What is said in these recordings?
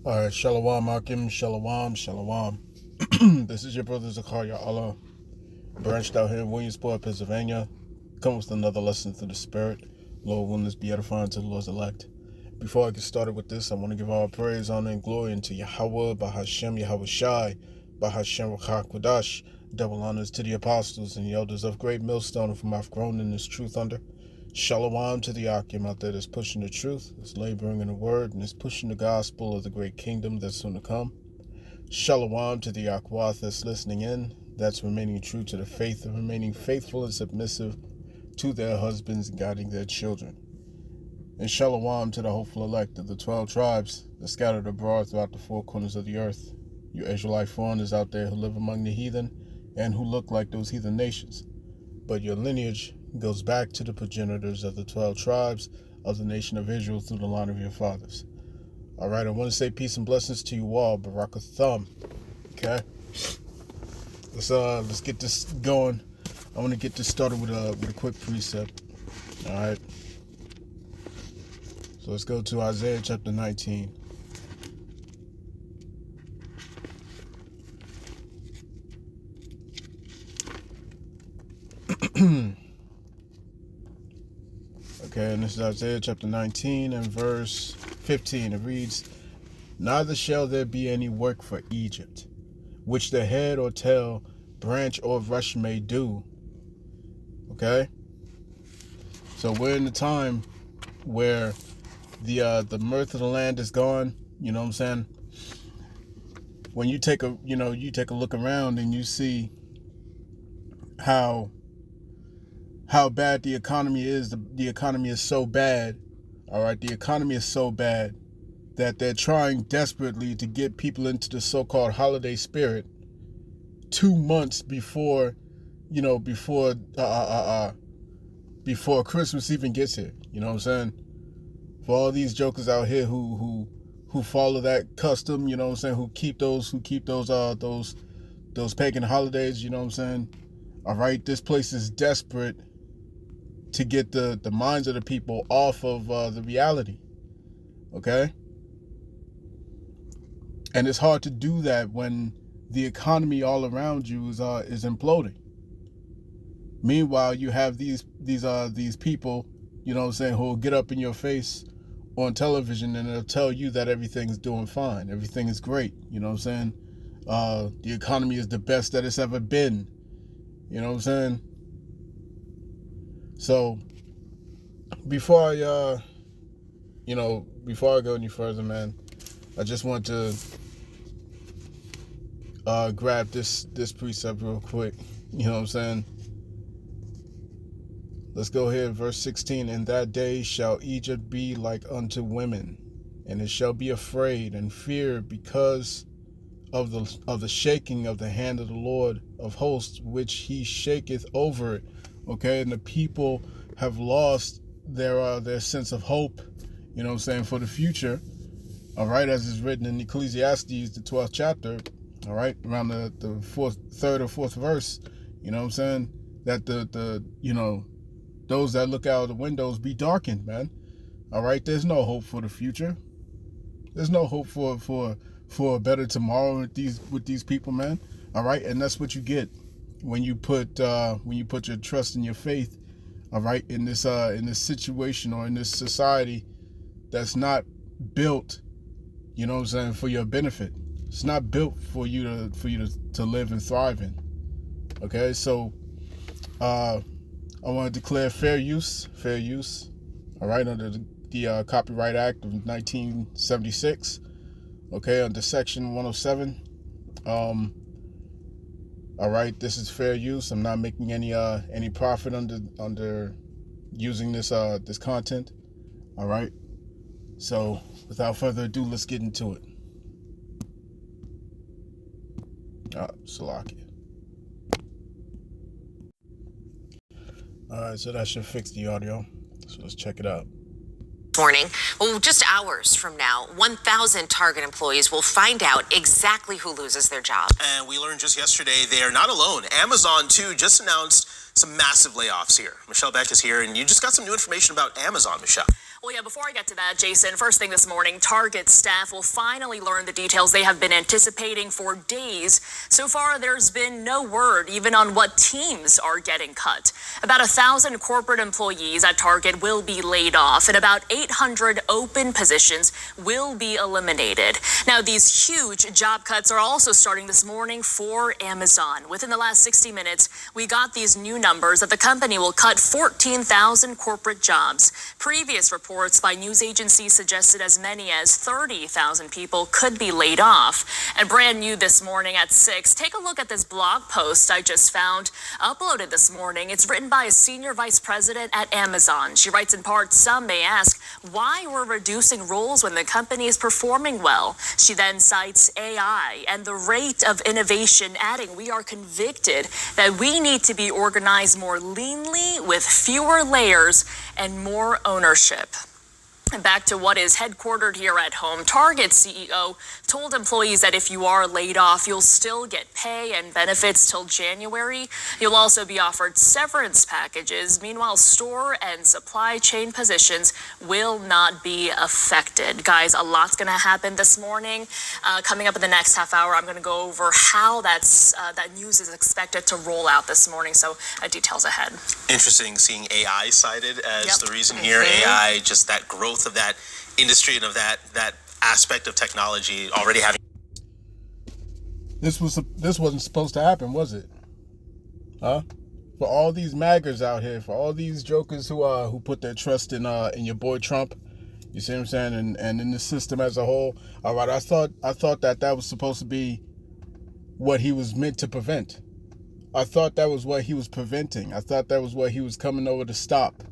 All right, Shalom, Akim, Shalom, Shalom. This is your brother Zakaria Allah, branched out here in Williamsport, Pennsylvania. Come with another lesson through the Spirit. Lord, willing this be edifying to the Lord's elect. Before I get started with this, I want to give all praise, honor, and glory unto Yahweh, Bahashem, Yahweh Shai, Bahashem, Rakha Kodash. Double honors to the apostles and the elders of Great Millstone, whom I've grown in this truth under. Shalom to the Akim out there that's pushing the truth, that's laboring in the word, and is pushing the gospel of the great kingdom that's soon to come. Shalom to the Akwath that's listening in, that's remaining true to the faith and remaining faithful and submissive to their husbands, guiding their children. And shalom to the hopeful elect of the 12 tribes that scattered abroad throughout the four corners of the earth. You Israelite foreigners out there who live among the heathen and who look like those heathen nations. But your lineage goes back to the progenitors of the 12 tribes of the nation of Israel through the line of your fathers. All right, I want to say peace and blessings to you all. Barakathum. Okay, let's get this going. I want to get this started with a quick precept. All right, so let's go to Isaiah chapter 19. Okay, and this is Isaiah chapter 19 and verse 15. It reads, "Neither shall there be any work for Egypt, which the head or tail, branch or rush may do." Okay? So we're in the time where the mirth of the land is gone. You know what I'm saying? When you take a look around and you see how bad the economy is. The economy is so bad. All right, the economy is so bad that they're trying desperately to get people into the so-called holiday spirit 2 months before Christmas even gets here. You know what I'm saying? For all these jokers out here who follow that custom, you know what I'm saying, who keep those pagan holidays, you know what I'm saying? All right, this place is desperate to get the minds of the people off of the reality. Okay? And it's hard to do that when the economy all around you is imploding. Meanwhile, you have these people, you know what I'm saying, who will get up in your face on television and they'll tell you that everything's doing fine, everything is great, you know what I'm saying? The economy is the best that it's ever been. You know what I'm saying? So before I go any further, man, I just want to grab this precept real quick. You know what I'm saying? Let's go here, verse 16. "In that day shall Egypt be like unto women, and it shall be afraid and fear because of the shaking of the hand of the Lord of hosts, which he shaketh over it." Okay, and the people have lost their sense of hope, you know what I'm saying, for the future. All right, as is written in Ecclesiastes, the 12th chapter, all right, around the third or fourth verse, you know what I'm saying, that those that look out of the windows be darkened, man. All right, there's no hope for the future. There's no hope for a better tomorrow with these people, man. All right, and that's what you get when you put your trust and your faith, all right, in this situation or in this society that's not built, you know what I'm saying, for your benefit. It's not built for you to live and thrive in. Okay, so I want to declare fair use, all right, under the Copyright Act of 1976. Okay, under Section 107. All right, this is fair use. I'm not making any profit under using this content. All right. So without further ado, let's get into it. Salakia. All right, so that should fix the audio. So let's check it out. Morning. Well, just hours from now, 1,000 Target employees will find out exactly who loses their job. And we learned just yesterday they are not alone. Amazon, too, just announced some massive layoffs here. Michelle Beck is here, and you just got some new information about Amazon, Michelle. Well, yeah, before I get to that, Jason, first thing this morning, Target staff will finally learn the details they have been anticipating for days. So far, there's been no word even on what teams are getting cut. About 1,000 corporate employees at Target will be laid off, and about 800 open positions will be eliminated. Now, these huge job cuts are also starting this morning for Amazon. Within the last 60 minutes, we got these new numbers that the company will cut 14,000 corporate jobs. Previous reports by news agencies suggested as many as 30,000 people could be laid off. And brand new this morning at 6, take a look at this blog post I just found, uploaded this morning. It's written by a senior vice president at Amazon. She writes in part, some may ask why we're reducing roles when the company is performing well. She then cites AI and the rate of innovation, adding, we are convicted that we need to be organized more leanly with fewer layers and more ownership. Back to what is headquartered here at home, Target CEO told employees that if you are laid off, you'll still get pay and benefits till January. You'll also be offered severance packages. Meanwhile, store and supply chain positions will not be affected. Guys, a lot's going to happen this morning. Coming up in the next half hour, I'm going to go over how that news is expected to roll out this morning. So details ahead. Interesting seeing AI cited as the reason here. AI, just that growth of that industry and of that aspect of technology already having. This wasn't supposed to happen, was it? Huh? For all these maggers out here, for all these jokers who put their trust in your boy Trump, you see what I'm saying, and in the system as a whole. All right, I thought that was supposed to be what he was meant to prevent. I thought that was what he was preventing. I thought that was what he was coming over to stop.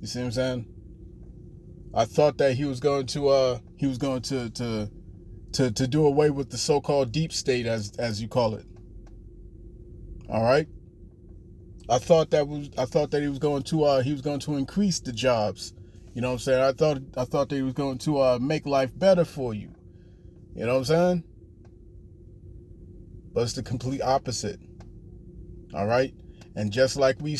You see what I'm saying? I thought that he was going to do away with the so-called deep state, as you call it. All right. I thought that he was going to increase the jobs. You know what I'm saying? I thought that he was going to make life better for you. You know what I'm saying? But it's the complete opposite. All right. And just like we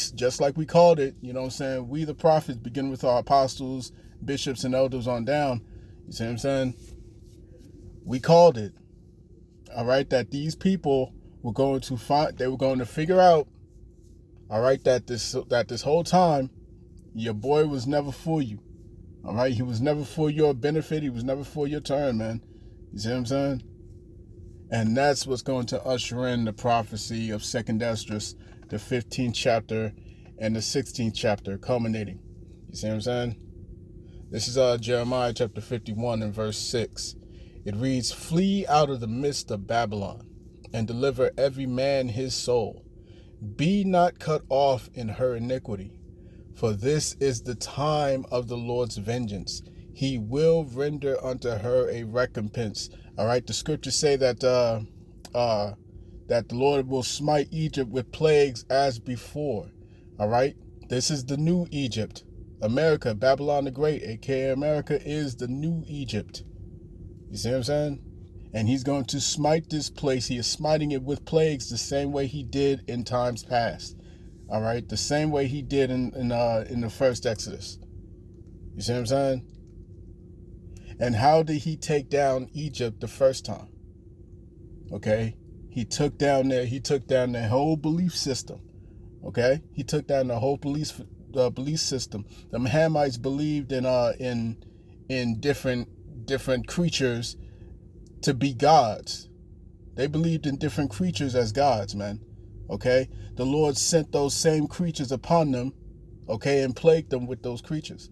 called it, you know what I'm saying? We the prophets, begin with our apostles, bishops, and elders on down. You see what I'm saying? We called it. All right, that these people were going to figure out, all right, that this whole time, your boy was never for you. All right, he was never for your benefit. He was never for your turn, man. You see what I'm saying? And that's what's going to usher in the prophecy of Second Esdras, the 15th chapter and the 16th chapter culminating. You see what I'm saying? This is Jeremiah chapter 51 and verse 6. It reads, flee out of the midst of Babylon and deliver every man his soul. Be not cut off in her iniquity, for this is the time of the Lord's vengeance. He will render unto her a recompense. All right, the scriptures say that the Lord will smite Egypt with plagues as before. All right, this is the new Egypt. America, Babylon the Great, aka America, is the new Egypt. You see what I'm saying? And he's going to smite this place. He is smiting it with plagues the same way he did in times past. All right, the same way he did in the first Exodus. You see what I'm saying? And how did he take down Egypt the first time? Okay, he took down their whole belief system. Okay, he took down the whole belief system. The Hamites believed in different creatures to be gods. They believed in different creatures as gods, man. Okay, the Lord sent those same creatures upon them, okay, and plagued them with those creatures.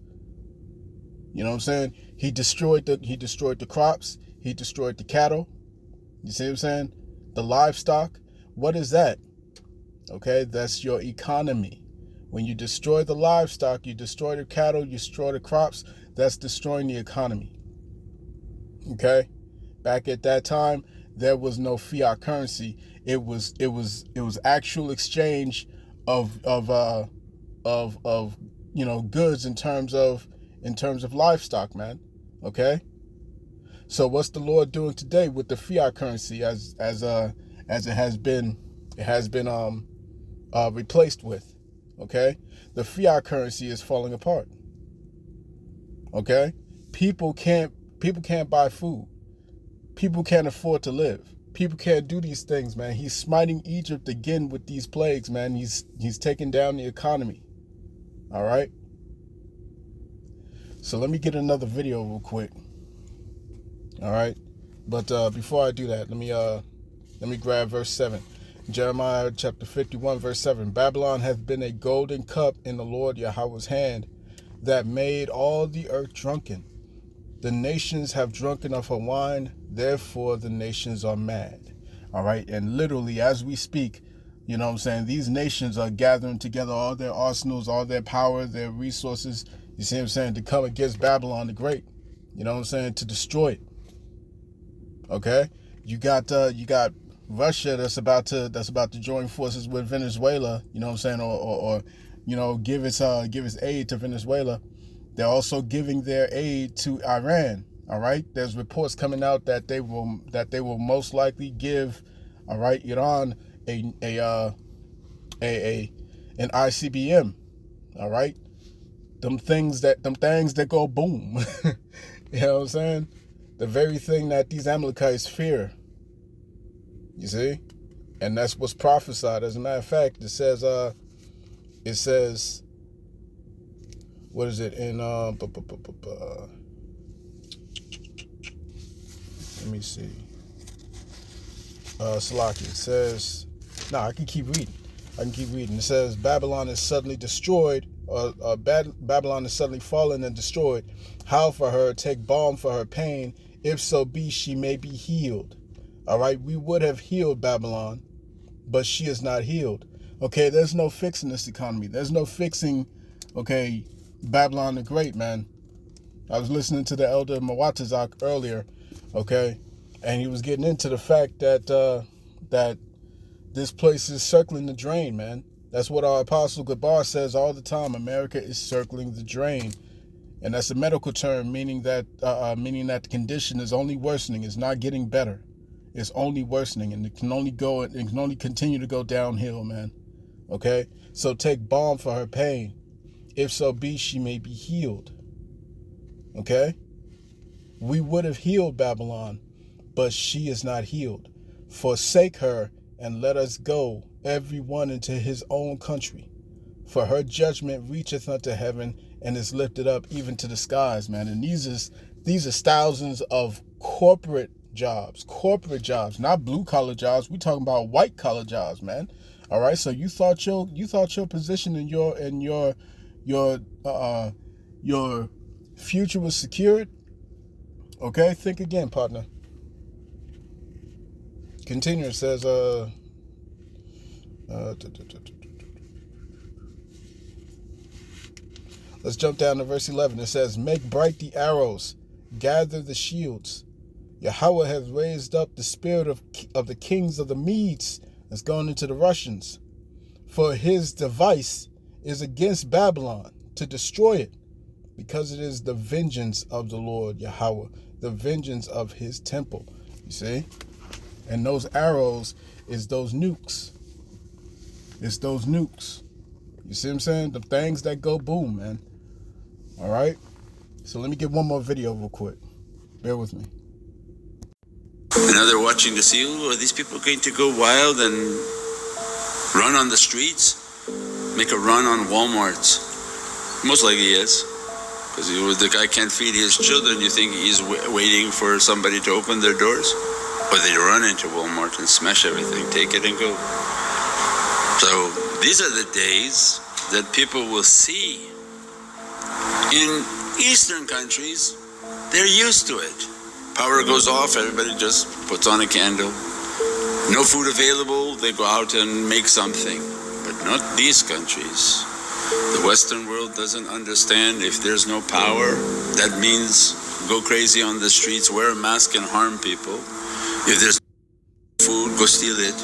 You know what I'm saying? He destroyed the crops. He destroyed the cattle. You see what I'm saying? The livestock. What is that? Okay, that's your economy. When you destroy the livestock, you destroy the cattle, you destroy the crops, that's destroying the economy. Okay? Back at that time, there was no fiat currency. It was actual exchange of goods in terms of livestock, man. Okay? So what's the Lord doing today with the fiat currency as it has been replaced with. Okay, the fiat currency is falling apart. Okay, people can't buy food. People can't afford to live. People can't do these things, man. He's smiting Egypt again with these plagues, man. He's taking down the economy. All right. So let me get another video real quick. All right. But before I do that, let me grab verse 7. Jeremiah chapter 51, verse 7. Babylon hath been a golden cup in the Lord Yahweh's hand, that made all the earth drunken. The nations have drunken of her wine, therefore the nations are mad. All right. And literally, as we speak, you know what I'm saying, these nations are gathering together all their arsenals, all their power, their resources, you see what I'm saying, to come against Babylon the Great. You know what I'm saying, to destroy it. Okay? You got Russia that's about to join forces with Venezuela, you know what I'm saying, or you know, give its aid to Venezuela. They're also giving their aid to Iran. All right, there's reports coming out that they will most likely give, all right, Iran an ICBM. All right, them things that go boom. You know what I'm saying? The very thing that these Amalekites fear. You see, and that's what's prophesied. As a matter of fact, it says, what is it in let me see. Salaki. It says, I can keep reading. It says, Babylon is suddenly destroyed, Babylon is suddenly fallen and destroyed. Howl for her, take balm for her pain, if so be she may be healed. All right, we would have healed Babylon, but she is not healed. Okay, there's no fixing this economy. There's no fixing, okay, Babylon the Great, man. I was listening to the elder Mawatazak earlier, okay, and he was getting into the fact that that this place is circling the drain, man. That's what our Apostle Gabar says all the time. America is circling the drain. And that's a medical term, meaning that the condition is only worsening. It's not getting better. It's only worsening, and it can only continue to go downhill, man. Okay? So take balm for her pain. If so be she may be healed. Okay? We would have healed Babylon, but she is not healed. Forsake her and let us go, every one into his own country. For her judgment reacheth unto heaven and is lifted up even to the skies, man. And these are thousands of corporate jobs, not blue collar jobs. We're talking about white collar jobs, man. All right. So you thought your position and your future was secured. Okay. Think again, partner. Continue. It says, let's jump down to verse 11. It says, make bright the arrows, gather the shields. Yahweh has raised up the spirit of the kings of the Medes that's gone into the Russians. For his device is against Babylon to destroy it, because it is the vengeance of the Lord Yahweh, the vengeance of his temple. You see? And those arrows is those nukes. It's those nukes. You see what I'm saying? The things that go boom, man. All right? So let me get one more video real quick. Bear with me. And now they're watching to see, are these people going to go wild and run on the streets? Make a run on Walmarts? Most likely yes. Because the guy can't feed his children. You think he's waiting for somebody to open their doors? Or they run into Walmart and smash everything, take it and go. So these are the days that people will see. In Eastern countries, they're used to it. Power goes off, everybody just puts on a candle. No food available, they go out and make something. But not these countries. The Western world doesn't understand if there's no power, that means go crazy on the streets, wear a mask and harm people. If there's no food, go steal it.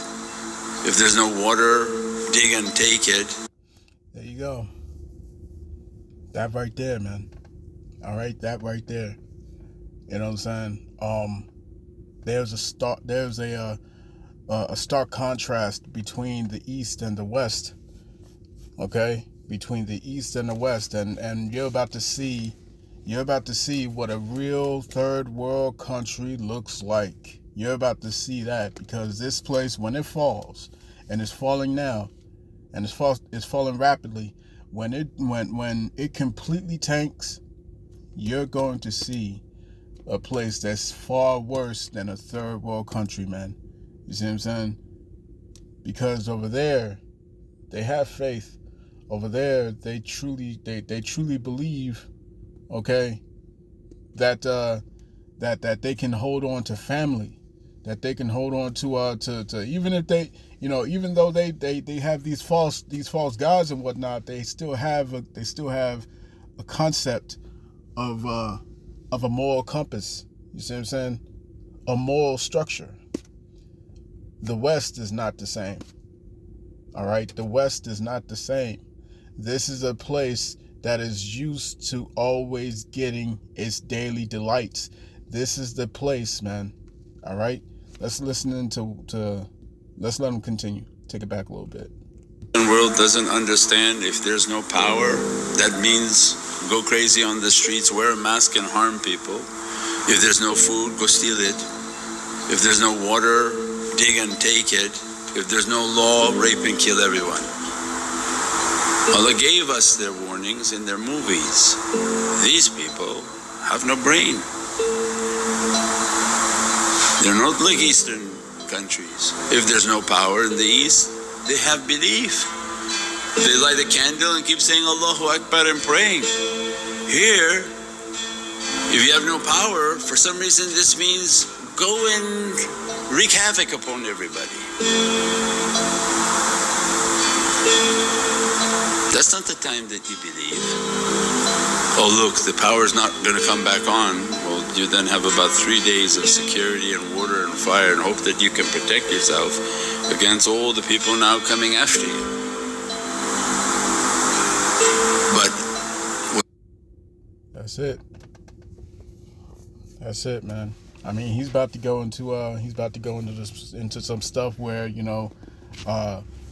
If there's no water, dig and take it. There you go. That right there, man. All right, that right there. You know what I'm saying? There's a stark contrast between the East and the West. Okay, between the East and the West, and you're about to see what a real third world country looks like. You're about to see that, because this place, when it falls, and it's falling now, and it's falling rapidly, when it completely tanks, you're going to see a place that's far worse than a third world country, man. You see what I'm saying? Because over there, they have faith. Over there, they truly believe, okay, that they can hold on to family, that they can hold on to even if they, even though they have these false gods and whatnot, they still have a concept of a moral compass. You see what I'm saying? A moral structure. The West is not the same. All right, the West is not the same. This is a place that is used to always getting its daily delights. This is the place, man. All right, let's listen to let's let them continue. Take it back a little bit. The world doesn't understand if there's no power, that means go crazy on the streets, wear a mask and harm people. If there's no food, go steal it. If there's no water, dig and take it. If there's no law, rape and kill everyone. Allah gave us their warnings in their movies. These people have no brain. They're not like Eastern countries. If there's no power in the East, they have belief. They light a candle and keep saying Allahu Akbar and praying. Here, if you have no power, for some reason this means go and wreak havoc upon everybody. That's not the time that you believe. Oh look, the power's not going to come back on. Well, you then have about 3 days of security and water and fire and hope that you can protect yourself against all the people now coming after you. But that's it. That's it, man. I mean, he's about to go into into some stuff where,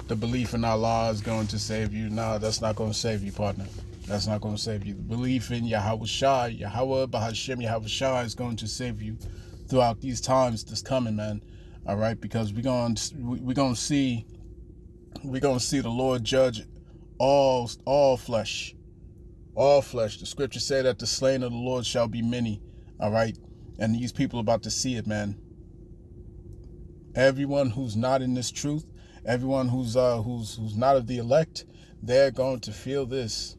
the belief in Allah is going to save you. Nah, that's not going to save you, partner. That's not going to save you. The belief in Yahweh Bahashem Yahweh Shah is going to save you throughout these times that's coming, man. All right, because we're going to see the Lord judge all flesh. All flesh. The scriptures say that the slain of the Lord shall be many. All right, and these people are about to see it, man. Everyone who's not in this truth, everyone who's not of the elect, they're going to feel this.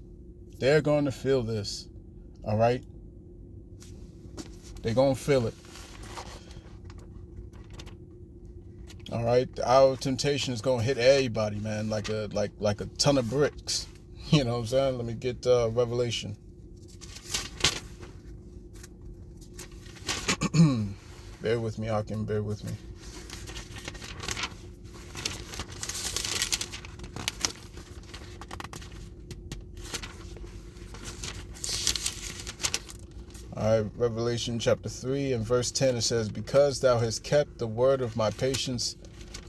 They're going to feel this. All right? They're going to feel it. All right? Our temptation is going to hit everybody, man, like a ton of bricks. You know what I'm saying? Let me get Revelation. Bear with me, Hakim. Bear with me. All right, Revelation chapter 3 and verse 10, it says, because thou hast kept the word of my patience,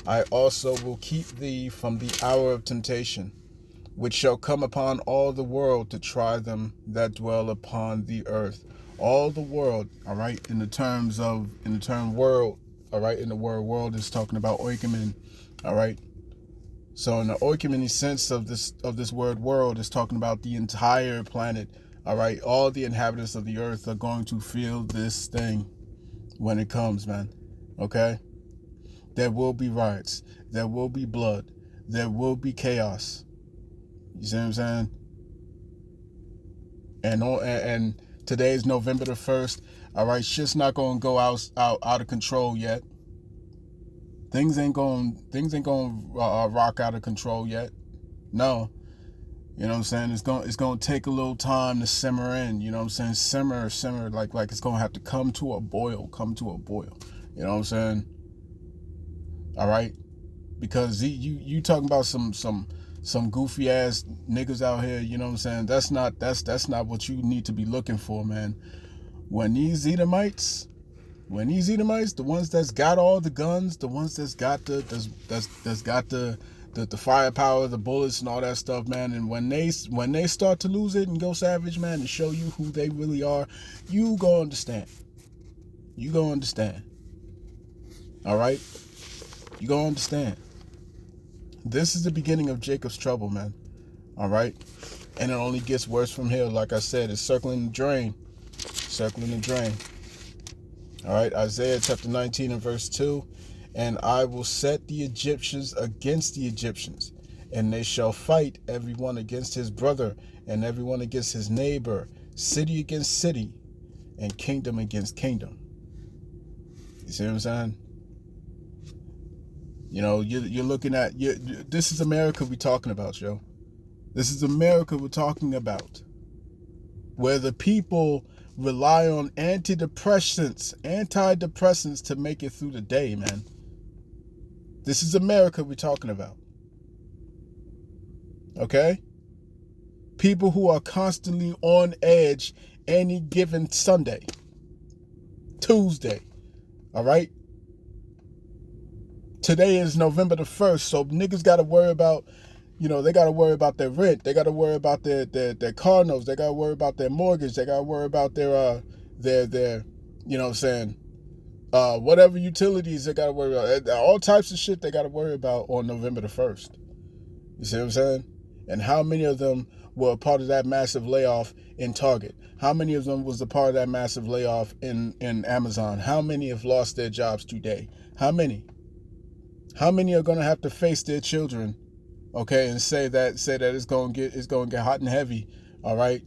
I also will keep thee from the hour of temptation, which shall come upon all the world to try them that dwell upon the earth. All the world, all right, in the term world, all right, in the word world is talking about oikomen, all right. So in the oikomen sense of this word world is talking about the entire planet. All right, all the inhabitants of the earth are going to feel this thing when it comes, man. Okay? There will be riots. There will be blood. There will be chaos. You see what I'm saying? And today is November the 1st. All right, shit's not going to go out of control yet. Things ain't going rock out of control yet. No. You know what I'm saying? It's going to take a little time to simmer in. You know what I'm saying? Simmer, like it's going to have to come to a boil. You know what I'm saying? All right? Because you talking about some goofy ass niggas out here, you know what I'm saying? That's not what you need to be looking for, man. When these Edomites, When these Edomites, the ones that's got all the guns, the ones that's got that's got the firepower, the bullets, and all that stuff, man. And when they start to lose it and go savage, man, and show you who they really are, you gonna understand. You gonna understand. All right, you gonna understand. This is the beginning of Jacob's trouble, man. All right, and it only gets worse from here. Like I said, it's circling the drain, circling the drain. All right, Isaiah chapter 19 and verse 2. And I will set the Egyptians against the Egyptians, and they shall fight everyone against his brother, and everyone against his neighbor, city against city, and kingdom against kingdom. You see what I'm saying? You know, you're looking at, this is America we're talking about, yo. This is America we're talking about, where the people rely on antidepressants to make it through the day, man. This is America we're talking about. Okay? People who are constantly on edge any given Sunday, Tuesday. All right? Today is November the 1st, so niggas got to worry about, they got to worry about their rent. They got to worry about their car notes. They got to worry about their mortgage. They got to worry about their you know what I'm saying, whatever utilities they got to worry about. All types of shit they got to worry about on November the 1st. You see what I'm saying? And how many of them were a part of that massive layoff in Target? How many of them was a part of that massive layoff in Amazon? How many have lost their jobs today? How many? How many are going to have to face their children, okay, and say that it's going to get hot and heavy, all right,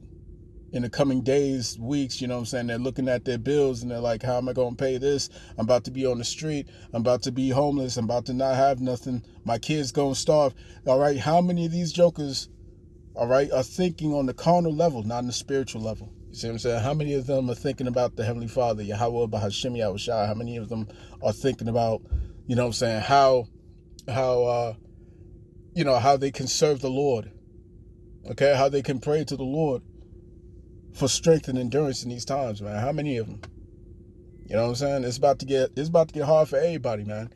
in the coming days, weeks, you know what I'm saying? They're looking at their bills and they're like, how am I going to pay this? I'm about to be on the street. I'm about to be homeless. I'm about to not have nothing. My kids going to starve. All right, how many of these jokers, all right, are thinking on the carnal level, not on the spiritual level? You see what I'm saying? How many of them are thinking about the Heavenly Father, Yahweh, Bahashim, Yahushua? How many of them are thinking about, you know what I'm saying, how they can serve the Lord, okay? How they can pray to the Lord for strength and endurance in these times, man. How many of them? You know what I'm saying? It's about to get hard for everybody, man.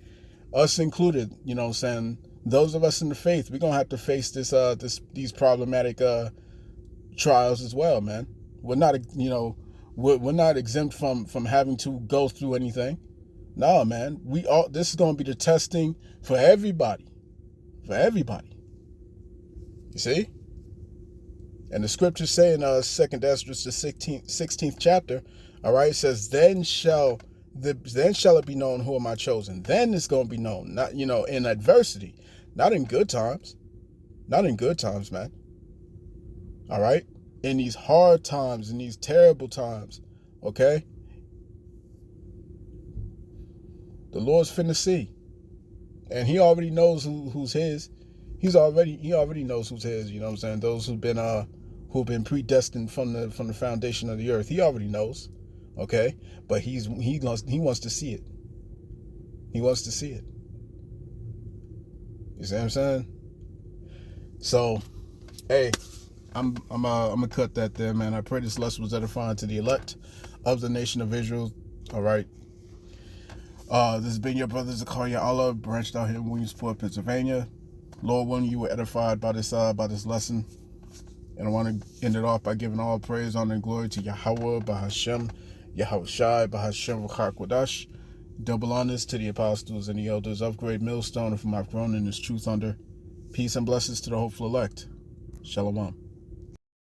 Us included, you know what I'm saying? Those of us in the faith, we're going to have to face these problematic trials as well, man. We're not, we're not exempt from having to go through anything. No, man. This is going to be the testing for everybody. For everybody. You see? And the scriptures say in 2 Esdras, the 16th chapter, all right, it says, then shall it be known who am I chosen. Then it's going to be known, not, in adversity, not in good times. Not in good times, man. All right? In these hard times, in these terrible times, okay? The Lord's finna see. And he already knows who's his. He already knows who's his, you know what I'm saying? Those who've been predestined from the foundation of the earth. He already knows. Okay? But he wants to see it. He wants to see it. You see what I'm saying? So, hey, I'm gonna cut that there, man. I pray this lesson was edifying to the elect of the nation of Israel. All right. This has been your brother Zakaria Allah, branched out here in Williamsport, Pennsylvania. Lord willing, you were edified by this lesson. And I want to end it off by giving all praise, honor, and glory to Yahweh, Bahashem, Yahushai, Bahashem, Ruchakwadash. Double honors to the apostles and the elders of Great Millstone, of whom I've grown in this truth under. Peace and blessings to the hopeful elect. Shalom.